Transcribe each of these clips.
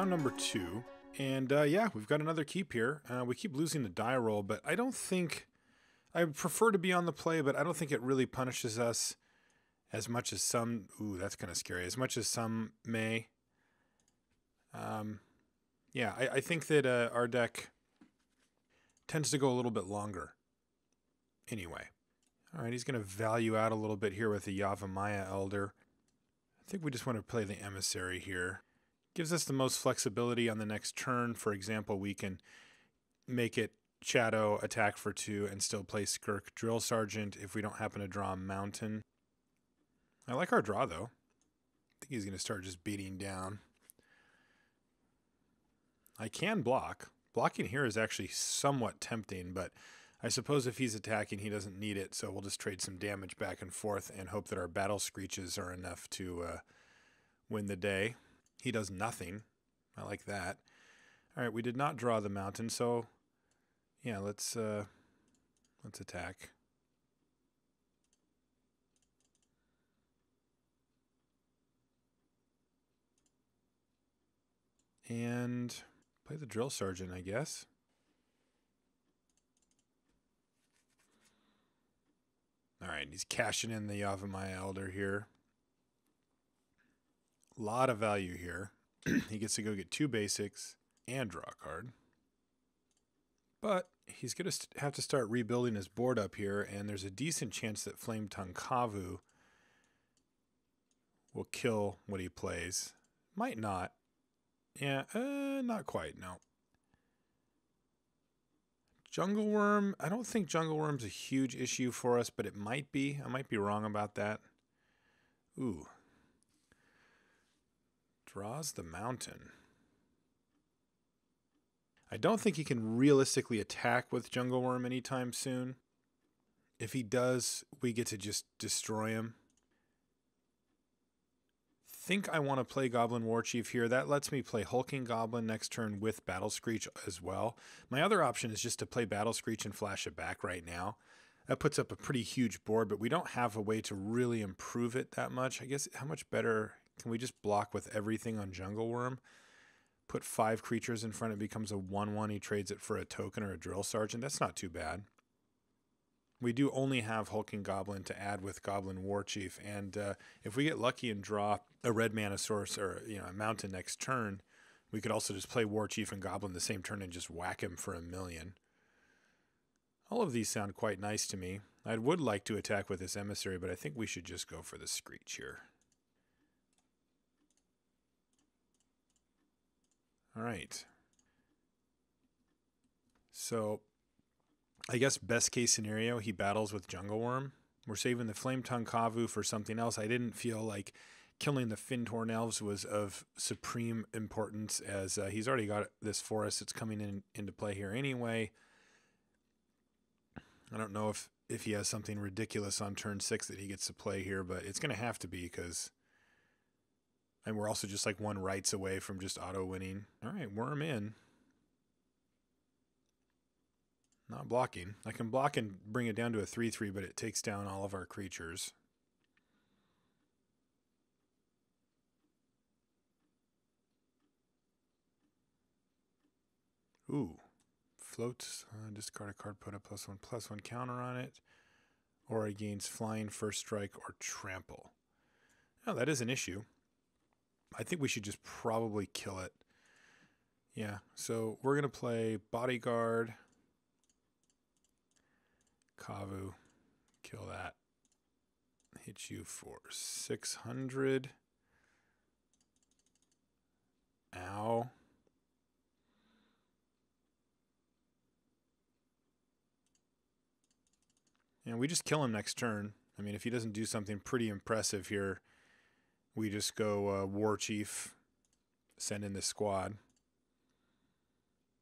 round number 2. And yeah, we've got another keep here. We keep losing the die roll, but I don't think... I prefer to be on the play, but I don't think it really punishes us as much as some... Ooh, that's kind of scary. As much as some may. Yeah, I think that our deck tends to go a little bit longer. Anyway. All right, he's going to value out a little bit here with the Yavimaya Elder. I think we just want to play the Emissary here. Gives us the most flexibility on the next turn. For example, we can make it Shadow, attack for 2, and still play Skirk Drill Sergeant if we don't happen to draw a Mountain. I like our draw, though. I think he's going to start just beating down. I can block. Blocking here is actually somewhat tempting, but I suppose if he's attacking, he doesn't need it, so we'll just trade some damage back and forth and hope that our Battle Screeches are enough to win the day. He does nothing. I like that. All right, we did not draw the Mountain, so yeah, let's attack. And play the Drill Sergeant, I guess. All right, he's cashing in the Yavimaya Elder here. A lot of value here. He gets to go get 2 basics and draw a card. But he's going to have to start rebuilding his board up here, and there's a decent chance that Flametongue Kavu will kill what he plays. Might not. Yeah, not quite, no. Jungle Worm, I don't think Jungle Worm's a huge issue for us, but it might be. I might be wrong about that. Ooh. Draws the Mountain. I don't think he can realistically attack with Jungle Worm anytime soon. If he does, we get to just destroy him. Think I want to play Goblin Warchief here. That lets me play Hulking Goblin next turn with Battle Screech as well. My other option is just to play Battle Screech and flash it back right now. That puts up a pretty huge board, but we don't have a way to really improve it that much. I guess how much better can we just block with everything on Jungle Worm? Put 5 creatures in front, it becomes a 1/1. He trades it for a token or a Drill Sergeant. That's not too bad. We do only have Hulking Goblin to add with Goblin Warchief, and if we get lucky and draw a red mana source or a Mountain next turn, we could also just play Warchief and Goblin the same turn and just whack him for 1,000,000. All of these sound quite nice to me. I would like to attack with this Emissary, but I think we should just go for the Screech here. All right. So I guess best case scenario, he battles with Jungle Worm. We're saving the Flametongue Kavu for something else. I didn't feel like killing the Fintorn Elves was of supreme importance, as he's already got this forest that's coming into play here anyway. I don't know if he has something ridiculous on turn 6 that he gets to play here, but it's going to have to be because... And we're also just like 1 rights away from just auto-winning. All right, Worm in. Not blocking. I can block and bring it down to a 3/3, but it takes down all of our creatures. Ooh. Float. Discard a card, put a +1/+1 counter on it. Or it gains flying, first strike, or trample. Oh, that is an issue. I think we should just probably kill it. Yeah, so we're going to play Bodyguard... Kavu, kill that. Hit you for 600. Ow. And we just kill him next turn. I mean, if he doesn't do something pretty impressive here, we just go Warchief, send in the squad.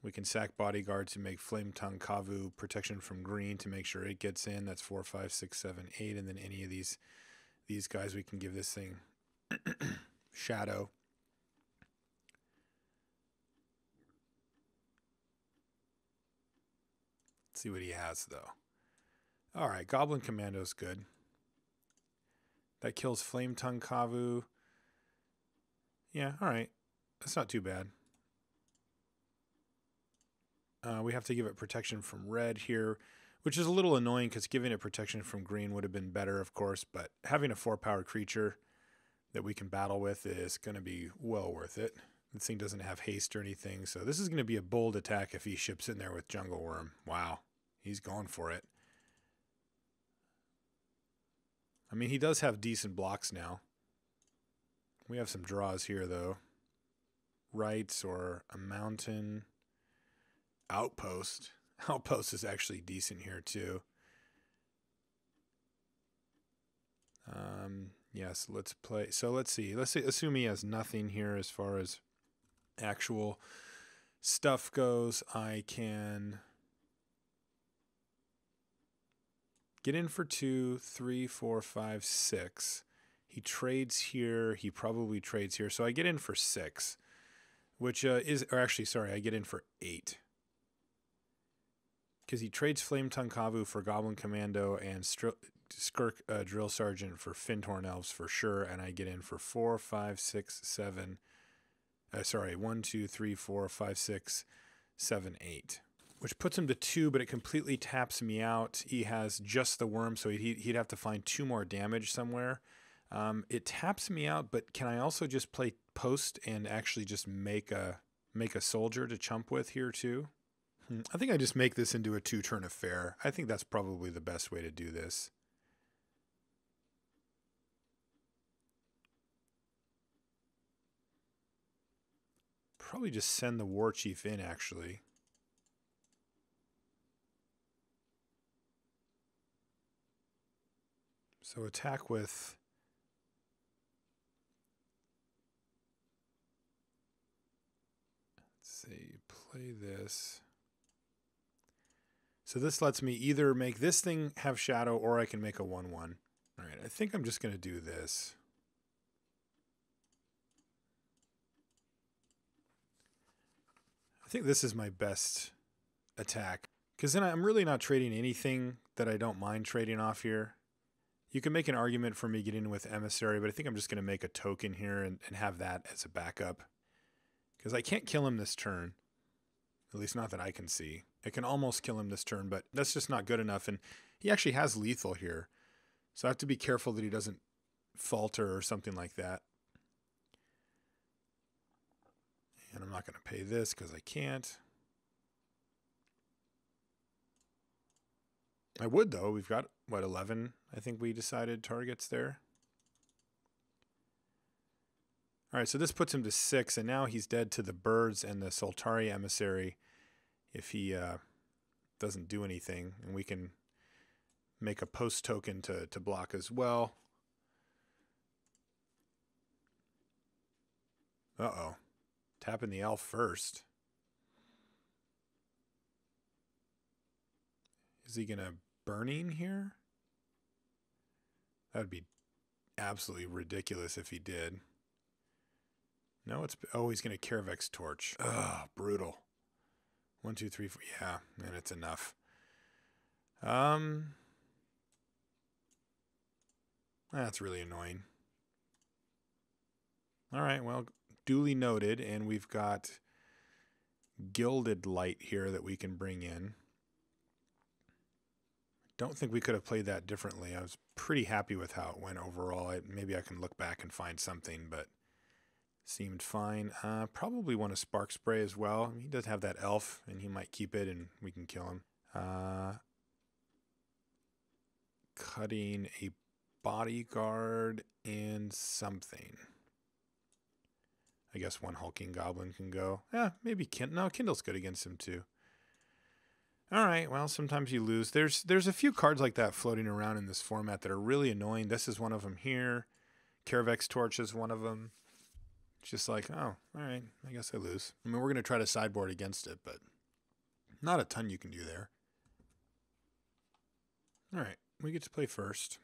We can sack Bodyguard to make Flametongue Kavu protection from green to make sure it gets in. That's 4, 5, 6, 7, 8. And then any of these guys, we can give this thing Shadow. Let's see what he has, though. All right, Goblin Commando's good. That kills Flametongue Kavu. Yeah, all right. That's not too bad. We have to give it protection from red here, which is a little annoying because giving it protection from green would have been better, of course, but having a 4-power creature that we can battle with is going to be well worth it. This thing doesn't have haste or anything, so this is going to be a bold attack if he ships in there with Jungle Worm. Wow, he's going for it. I mean, he does have decent blocks now. We have some draws here, though. Rites or a mountain. Outpost. Outpost is actually decent here, too. Yes, let's play. So let's see. Let's assume he has nothing here as far as actual stuff goes. I can get in for 2, 3, 4, 5, 6. He trades here. He probably trades here. So I get in for 6, which is, or actually, sorry, I get in for 8. Because he trades Flametongue Kavu for Goblin Commando and Skirk Drill Sergeant for Finthorn Elves for sure. And I get in for 4, 5, 6, 7. Sorry, 1, 2, 3, 4, 5, 6, 7, 8. Which puts him to 2, but it completely taps me out. He has just the worm, so he'd have to find 2 more damage somewhere. It taps me out, but can I also just play post and actually just make a soldier to chump with here too? I think I just make this into a 2-turn affair. I think that's probably the best way to do this. Probably just send the Warchief in, actually. So attack with... Let's see, play this. So this lets me either make this thing have shadow or I can make a 1-1. All right, I think I'm just going to do this. I think this is my best attack. Because then I'm really not trading anything that I don't mind trading off here. You can make an argument for me getting with Emissary, but I think I'm just going to make a token here and have that as a backup. Because I can't kill him this turn. At least not that I can see. I can almost kill him this turn, but that's just not good enough. And he actually has lethal here. So I have to be careful that he doesn't falter or something like that. And I'm not going to pay this because I can't. I would, though. We've got, what, 11, I think we decided, targets there. All right, so this puts him to 6, and now he's dead to the birds and the Soltari Emissary if he doesn't do anything. And we can make a post token to block as well. Uh-oh. Tapping the elf first. Is he going to burning here? That would be absolutely ridiculous if he did. No, it's... Oh, he's going to Carevex Torch. Ugh, brutal. 1, 2, 3, 4. Yeah, and it's enough. That's really annoying. All right, well, duly noted, and we've got Gilded Light here that we can bring in. Don't think we could have played that differently. I was pretty happy with how it went overall. Maybe I can look back and find something, but seemed fine. Probably want a Spark Spray as well. He does have that elf, and he might keep it, and we can kill him. Cutting a Bodyguard and something. I guess one Hulking Goblin can go. Maybe Kindle. No, Kindle's good against him too. All right, well, sometimes you lose. There's a few cards like that floating around in this format that are really annoying. This is one of them here. Carevex Torch is one of them. It's just like, oh, all right, I guess I lose. I mean, we're going to try to sideboard against it, but not a ton you can do there. All right, we get to play first.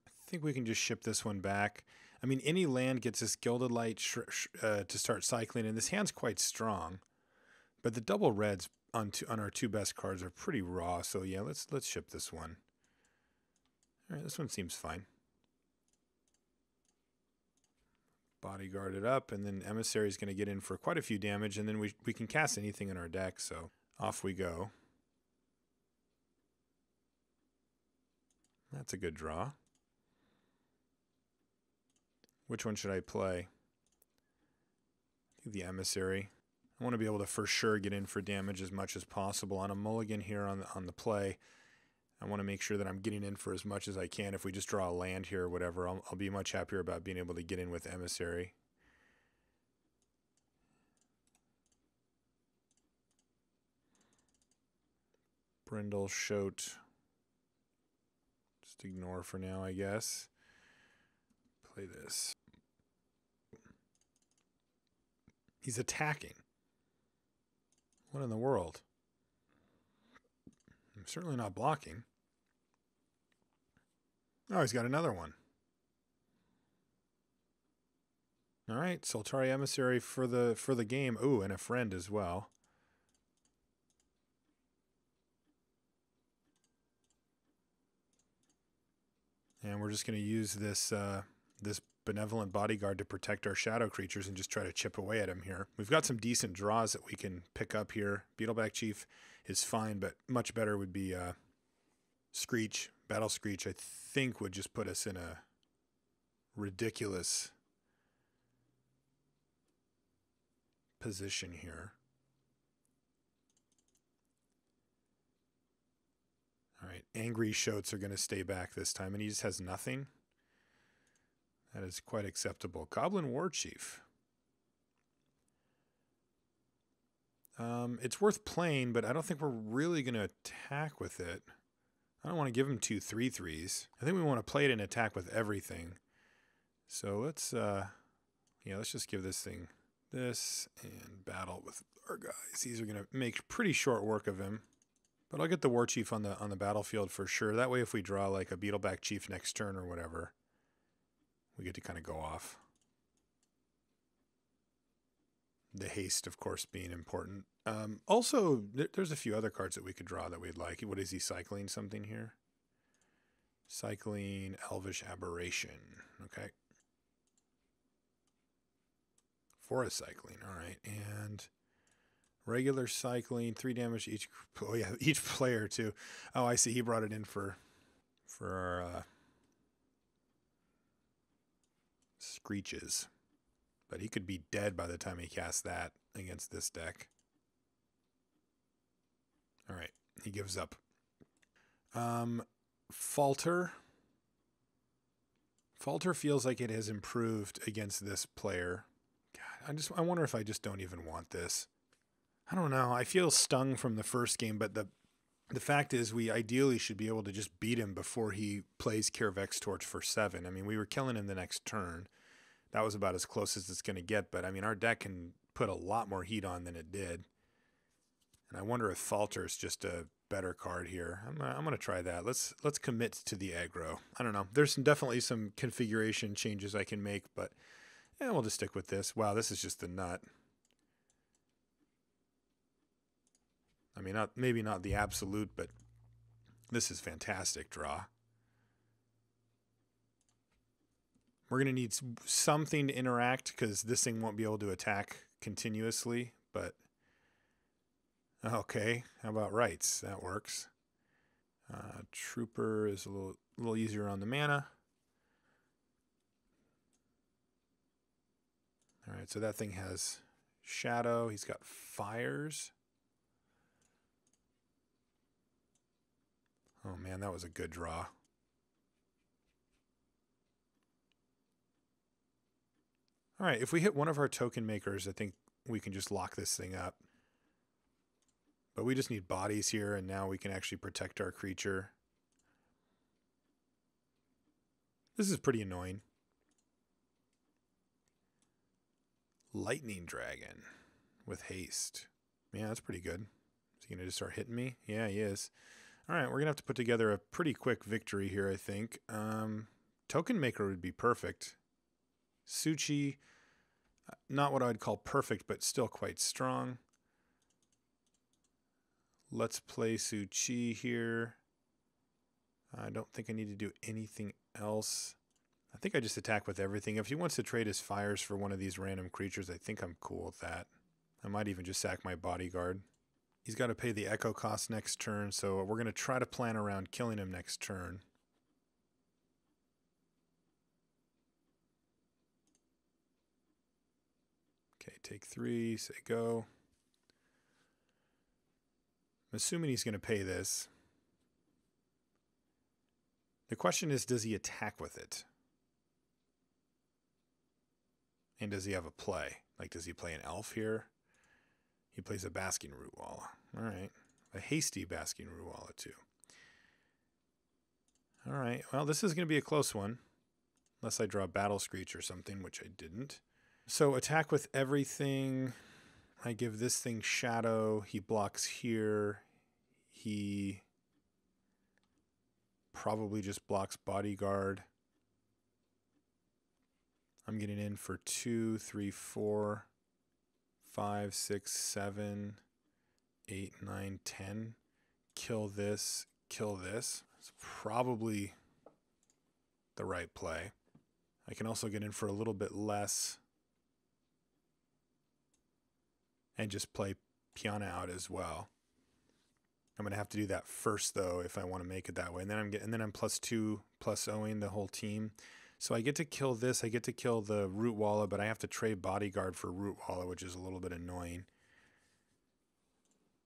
I think we can just ship this one back. I mean, any land gets this Gilded Light to start cycling, and this hand's quite strong. But the double reds on our 2 best cards are pretty raw, so yeah, let's ship this one. All right, this one seems fine. bodyguard it up, and then Emissary is going to get in for quite a few damage, and then we can cast anything in our deck, so off we go. That's a good draw. Which one should I play? I think the Emissary. I want to be able to for sure get in for damage as much as possible. On a mulligan here on the play, I want to make sure that I'm getting in for as much as I can. If we just draw a land here or whatever, I'll be much happier about being able to get in with Emissary. Brindle, Shoat. Just ignore for now, I guess. Play this. He's attacking. What in the world? I'm certainly not blocking. Oh, he's got another one. All right, Soltari Emissary for the game. Ooh, and a friend as well. And we're just going to use this this Benevolent Bodyguard to protect our shadow creatures and just try to chip away at him here. We've got some decent draws that we can pick up here. Beetleback Chief is fine, but much better would be Screech. Battle Screech, I think, would just put us in a ridiculous position here. All right, Angry Shoats are going to stay back this time, and he just has nothing. That is quite acceptable. Goblin Warchief. It's worth playing, but I don't think we're really going to attack with it. I don't want to give him 2 3/3s. I think we want to play it in attack with everything. So let's just give this thing this and battle with our guys. These are going to make pretty short work of him. But I'll get the Warchief on the battlefield for sure. That way if we draw like a Beetleback Chief next turn or whatever, we get to kind of go off. The haste, of course, being important. Also, there's a few other cards that we could draw that we'd like. What is he cycling something here? Cycling Elvish Aberration. Okay. Forest cycling. All right. And regular cycling, 3 damage each. Oh, yeah, each player, too. Oh, I see. He brought it in for our Screeches. But he could be dead by the time he casts that against this deck. All right, he gives up. Falter. Falter feels like it has improved against this player. God, I wonder if I just don't even want this. I don't know. I feel stung from the first game, but the fact is we ideally should be able to just beat him before he plays Kirvex Torch for 7. I mean, we were killing him the next turn. That was about as close as it's going to get, but I mean, our deck can put a lot more heat on than it did. And I wonder if Falter is just a better card here. I'm going to try that. Let's commit to the aggro. I don't know. There's definitely some configuration changes I can make, but yeah, we'll just stick with this. Wow, this is just the nut. I mean, maybe not the absolute, but this is fantastic draw. We're going to need something to interact because this thing won't be able to attack continuously, but okay. How about Rites? That works. Trooper is a little easier on the mana. All right, so that thing has Shadow. He's got Fires. Oh man, that was a good draw. All right, if we hit one of our token makers, I think we can just lock this thing up. But we just need bodies here, and now we can actually protect our creature. This is pretty annoying. Lightning Dragon with haste. Yeah, that's pretty good. Is he going to just start hitting me? Yeah, he is. All right, we're going to have to put together a pretty quick victory here, I think. Token maker would be perfect. Suchi, not what I'd call perfect, but still quite strong. Let's play Suchi here. I don't think I need to do anything else. I think I just attack with everything. If he wants to trade his fires for one of these random creatures, I think I'm cool with that. I might even just sack my bodyguard. He's got to pay the echo cost next turn, so we're going to try to plan around killing him next turn. Okay, take 3, say go. I'm assuming he's going to pay this. The question is, does he attack with it? And does he have a play? Like, does he play an elf here? He plays a Basking Rootwalla. All right. A hasty Basking Rootwalla, too. All right. Well, this is going to be a close one. Unless I draw Battle Screech or something, which I didn't. So attack with everything. I give this thing Shadow. He blocks here. He probably just blocks Bodyguard. I'm getting in for 2, 3, 4, 5, 6, 7, 8, 9, 10. Kill this, kill this. It's probably the right play. I can also get in for a little bit less and just play Pianna out as well. I'm going to have to do that first, though, if I want to make it that way. And then I'm +2, plus owing the whole team. So I get to kill this. I get to kill the Rootwalla, but I have to trade Bodyguard for Rootwalla, which is a little bit annoying.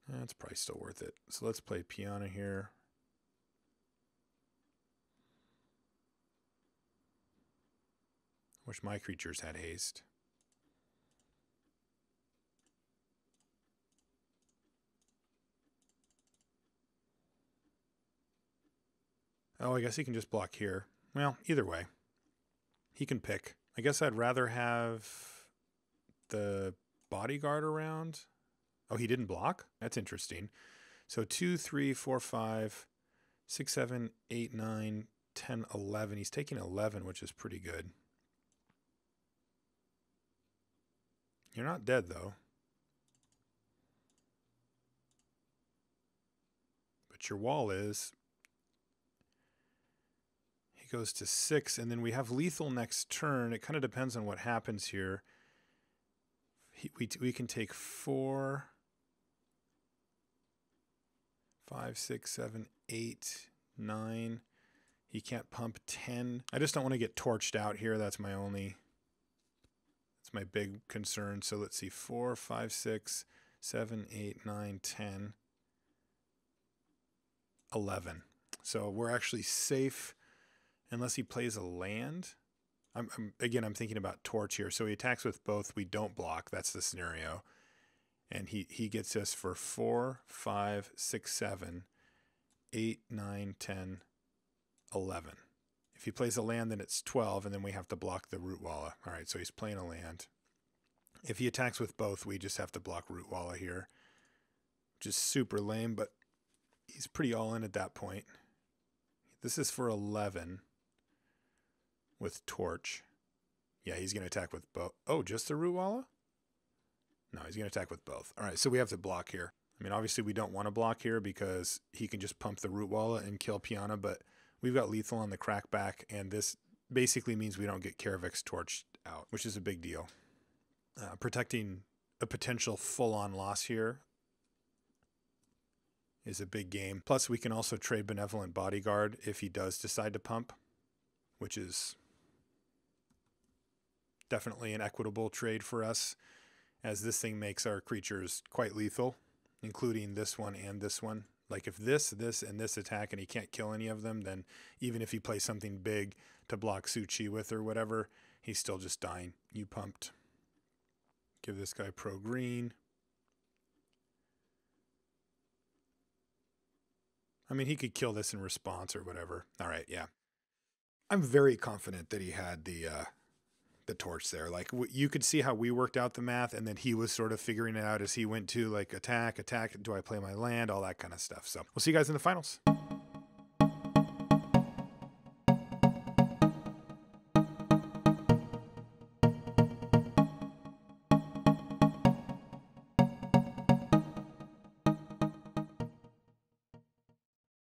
That's probably still worth it. So let's play Pianna here. Wish my creatures had haste. Oh, I guess he can just block here. Well, either way. He can pick. I guess I'd rather have the Bodyguard around. Oh, he didn't block? That's interesting. So 2, 3, 4, 5, 6, 7, 8, 9, 10, 11. He's taking 11, which is pretty good. You're not dead, though. But your wall is. He goes to 6, and then we have lethal next turn. It kind of depends on what happens here. We can take 4, 5, 6, 7, 8, 9. He can't pump 10. I just don't want to get torched out here. That's my big concern. So let's see, 4, 5, 6, 7, 8, 9, 10, 11. So we're actually safe unless he plays a land. I'm thinking about torch here. So he attacks with both. We don't block. That's the scenario. And he gets us for 4, 5, 6, 7, 8, 9, 10, 11. If he plays a land, then it's 12, and then we have to block the Rootwalla. All right, so he's playing a land. If he attacks with both, we just have to block Rootwalla here. Which is super lame, but he's pretty all in at that point. This is for 11 with Torch. Yeah, he's going to attack with both. Oh, just the Rootwalla? No, he's going to attack with both. All right, so we have to block here. I mean, obviously we don't want to block here because he can just pump the Rootwalla and kill Pianna, but we've got lethal on the crackback, and this basically means we don't get Karavix torched out, which is a big deal. Protecting a potential full-on loss here is a big game. Plus, we can also trade Benevolent Bodyguard if he does decide to pump, which is definitely an equitable trade for us, as this thing makes our creatures quite lethal, including this one and this one. Like if this, and this attack and he can't kill any of them, then even if he plays something big to block Suchi with or whatever, he's still just dying. You pumped. Give this guy pro green. I mean, he could kill this in response or whatever. All right, yeah. I'm very confident that he had the torch there. Like you could see how we worked out the math, and then he was sort of figuring it out as he went to like attack, do I play my land, all that kind of stuff. So we'll see you guys in the finals.